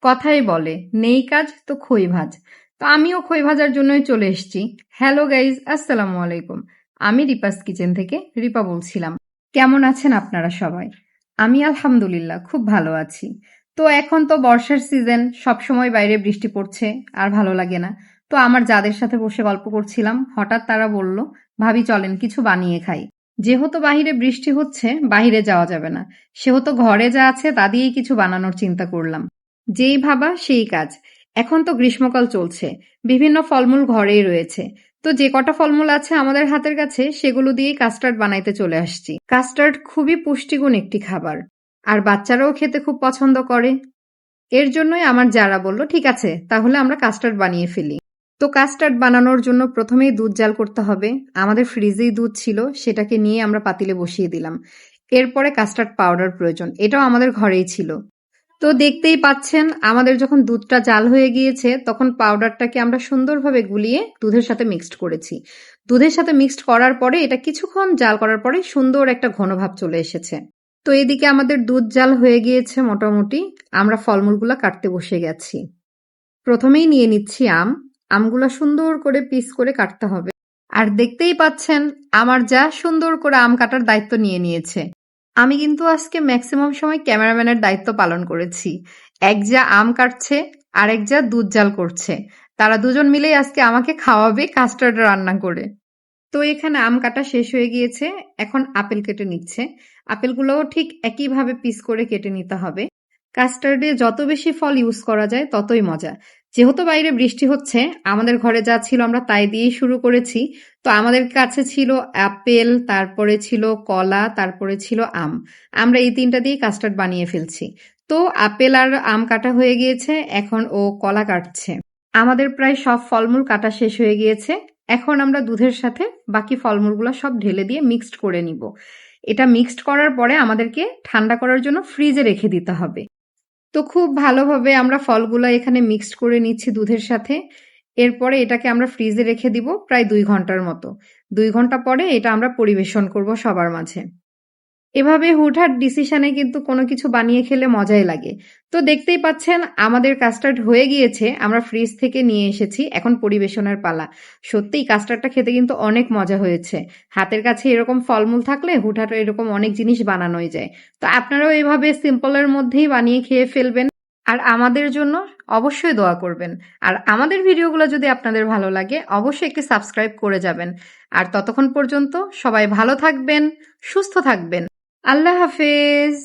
কথাই বলে নেই কাজ তো খই ভাজ। তো আমিও খই ভাজার জন্যই চলে এসেছি। হ্যালো গাইজ, আসসালামু আলাইকুম। আমি রিপাস কিচেন থেকে রিপা বলছিলাম। কেমন আছেন আপনারা সবাই? আমি আলহামদুলিল্লাহ খুব ভালো আছি। তো এখন তো বর্ষার সিজন, সবসময় বাইরে বৃষ্টি পড়ছে আর ভালো লাগে না। তো আমার যাদের সাথে বসে গল্প করছিলাম, হঠাৎ তারা বলল, ভাবি চলেন কিছু বানিয়ে খাই। যেহেতু বাহিরে বৃষ্টি হচ্ছে, বাহিরে যাওয়া যাবে না, সেহেতু ঘরে যা আছে তা দিয়েই কিছু বানানোর চিন্তা করলাম। যেই ভাবা সেই কাজ। এখন তো গ্রীষ্মকাল চলছে, বিভিন্ন ফলমূল ঘরেই রয়েছে। তো যে কটা ফলমূল আছে আমাদের হাতের কাছে সেগুলো দিয়েই কাস্টার্ড বানাইতে চলে আসছি। কাস্টার্ড খুবই পুষ্টিগুণ একটি খাবার, আর বাচ্চারাও খেতে খুব পছন্দ করে। এর জন্যই আমার যারা বলল ঠিক আছে তাহলে আমরা কাস্টার্ড বানিয়ে ফেলি। তো কাস্টার্ড বানানোর জন্য প্রথমেই দুধ জাল করতে হবে। আমাদের ফ্রিজেই দুধ ছিল, সেটাকে নিয়ে আমরা পাতিলে বসিয়ে দিলাম। এরপরে কাস্টার্ড পাউডার প্রয়োজন, এটাও আমাদের ঘরেই ছিল। তো দেখতেই পাচ্ছেন আমাদের যখন দুধটা জাল হয়ে গিয়েছে তখন পাউডারটাকে আমরা সুন্দরভাবে গুলিয়ে দুধের সাথে মিক্সড করেছি। দুধের সাথে মিক্সড করার পরে এটা কিছুক্ষণ জাল করার পরে সুন্দর একটা ঘনভাব চলে এসেছে। তো এদিকে আমাদের দুধ জাল হয়ে গিয়েছে মোটামুটি। আমরা ফলমূলগুলো কাটতে বসে গেছি। প্রথমেই নিয়ে নিচ্ছি আম। আমগুলো সুন্দর করে পিস করে কাটতে হবে। আর দেখতেই পাচ্ছেন আমার যা সুন্দর করে আম কাটার দায়িত্ব নিয়ে নিয়েছে। আমি কিন্তু আজকে ম্যাক্সিমাম সময় ক্যামেরাম্যানের দায়িত্ব পালন করেছি। এক যা আম কাটছে আর এক যা দুধ জাল করছে। তারা দুজন মিলেই আজকে আমাকে খাওয়াবে কাস্টার্ড রান্না করে। তো এখানে আম কাটা শেষ হয়ে গিয়েছে, এখন আপেল কেটে নিচ্ছে। আপেলগুলোও ঠিক একইভাবে পিস করে কেটে নিতে হবে। কাস্টার্ডে যত বেশি ফল ইউজ করা যায় ততই মজা। যেহেতু বাইরে বৃষ্টি হচ্ছে, আমাদের ঘরে যা ছিল আমরা তাই দিয়েই শুরু করেছি। তো আমাদের কাছে ছিল আপেল, তারপরে ছিল কলা, তারপরে ছিল আম। আমরা এই তিনটা দিয়ে কাস্টার্ড বানিয়ে ফেলছি। তো আপেল আর আম কাটা হয়ে গিয়েছে, এখন ও কলা কাটছে। আমাদের প্রায় সব ফলমূল কাটা শেষ হয়ে গিয়েছে। এখন আমরা দুধের সাথে বাকি ফলমূলগুলো সব ঢেলে দিয়ে মিক্সড করে নিব। এটা মিক্সড করার পরে আমাদেরকে ঠান্ডা করার জন্য ফ্রিজে রেখে দিতে হবে। তো খুব ভালোভাবে আমরা ফলগুলো এখানে মিক্সড করে নিচ্ছি দুধের সাথে। এরপরে এটাকে আমরা ফ্রিজে রেখে দিব প্রায় 2 ঘন্টার মতো। 2 ঘন্টা পরে এটা আমরা পরিবেশন করব সবার মাঝে। এভাবে হুটহাট ডিসিশনে কিন্তু কোনো কিছু বানিয়ে খেলে মজাই লাগে। তো দেখতেই পাচ্ছেন আমাদের কাস্টার্ড হয়ে গিয়েছে, আমরা ফ্রিজ থেকে নিয়ে এসেছি, এখন পরিবেশনের পালা। সত্যিই কাস্টার্ডটা খেতে কিন্তু অনেক মজা হয়েছে। হাতের কাছে এরকম ফলমূল থাকলে হুটহাট এরকম অনেক জিনিস বানানোই যায়। তো আপনারাও এভাবে সিম্পলের মধ্যেই বানিয়ে খেয়ে ফেলবেন। আর আমাদের জন্য অবশ্যই দোয়া করবেন। আর আমাদের ভিডিওগুলো যদি আপনাদের ভালো লাগে অবশ্যই একটি সাবস্ক্রাইব করে যাবেন। আর ততক্ষণ পর্যন্ত সবাই ভালো থাকবেন, সুস্থ থাকবেন। আল্লাহ হাফেজ।